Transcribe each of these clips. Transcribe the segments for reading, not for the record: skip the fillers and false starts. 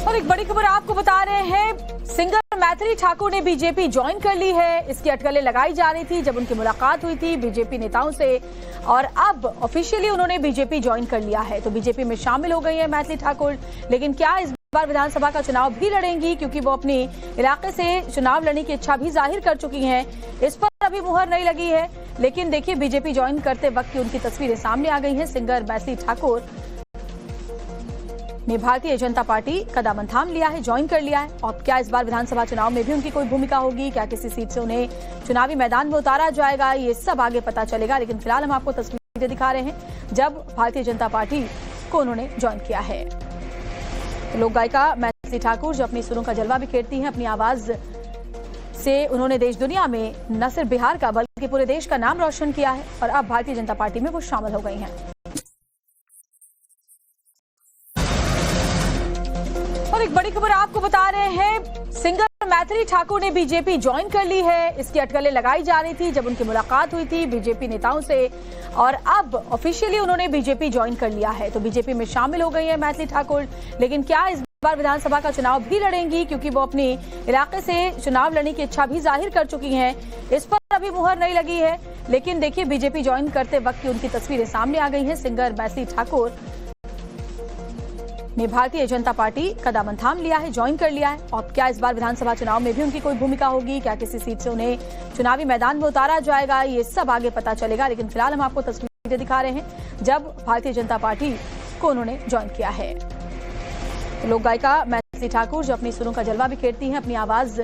और एक बड़ी खबर आपको बता रहे हैं, सिंगर मैथिली ठाकुर ने बीजेपी ज्वाइन कर ली है। इसकी अटकलें लगाई जा रही थी जब उनकी मुलाकात हुई थी बीजेपी नेताओं से, और अब ऑफिशियली उन्होंने बीजेपी ज्वाइन कर लिया है। तो बीजेपी में शामिल हो गई है मैथिली ठाकुर। लेकिन क्या इस बार विधानसभा का चुनाव भी लड़ेंगी, क्योंकि वो अपने इलाके से चुनाव लड़ने की इच्छा भी जाहिर कर चुकी हैं। इस पर अभी मुहर नहीं लगी है। लेकिन देखिए, बीजेपी ज्वाइन करते वक्त की उनकी तस्वीरें सामने आ गई हैं। सिंगर मैथिली ठाकुर ने भारतीय जनता पार्टी का दामन थाम लिया है, ज्वाइन कर लिया है। और क्या इस बार विधानसभा चुनाव में भी उनकी कोई भूमिका होगी, क्या किसी सीट से उन्हें चुनावी मैदान में उतारा जाएगा, ये सब आगे पता चलेगा। लेकिन फिलहाल हम आपको तस्वीरें दिखा रहे हैं जब भारतीय जनता पार्टी को उन्होंने ज्वाइन किया है। लोक गायिका मैथिली ठाकुर जो अपनी सुरों का जलवा बिखेरती हैं, अपनी आवाज से उन्होंने देश दुनिया में न सिर्फ बिहार का बल्कि पूरे देश का नाम रोशन किया है। और अब भारतीय जनता पार्टी में वो शामिल हो गई हैं। और एक बड़ी खबर आपको बता रहे हैं, सिंगर मैथिली ठाकुर ने बीजेपी ज्वाइन कर ली है। इसकी अटकलें लगाई जा रही थी जब उनकी मुलाकात हुई थी बीजेपी नेताओं से, और अब ऑफिशियली उन्होंने बीजेपी ज्वाइन कर लिया है। तो बीजेपी में शामिल हो गई है मैथिली ठाकुर। लेकिन क्या इस बार विधानसभा का चुनाव भी लड़ेंगी, क्योंकि वो अपने इलाके से चुनाव लड़ने की इच्छा भी जाहिर कर चुकी हैं। इस पर अभी मुहर नहीं लगी है। लेकिन देखिए, बीजेपी ज्वाइन करते वक्त की उनकी तस्वीरें सामने आ गई हैं। सिंगर मैथिली ठाकुर ने भारतीय जनता पार्टी का दामन थाम लिया है, ज्वाइन कर लिया है। और क्या इस बार विधानसभा चुनाव में भी उनकी कोई भूमिका होगी, क्या किसी सीट से उन्हें चुनावी मैदान में उतारा जाएगा, ये सब आगे पता चलेगा। लेकिन फिलहाल हम आपको तस्वीरें दिखा रहे हैं जब भारतीय जनता पार्टी को उन्होंने ज्वाइन किया है। लोक गायिका मैथिली ठाकुर जो अपनी सुरों का जलवा बिखेरती हैं, अपनी आवाज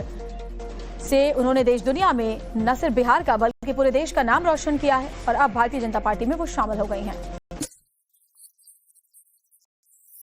से उन्होंने देश दुनिया में न सिर्फ बिहार का बल्कि पूरे देश का नाम रोशन किया है। और अब भारतीय जनता पार्टी में वो शामिल हो गई हैं।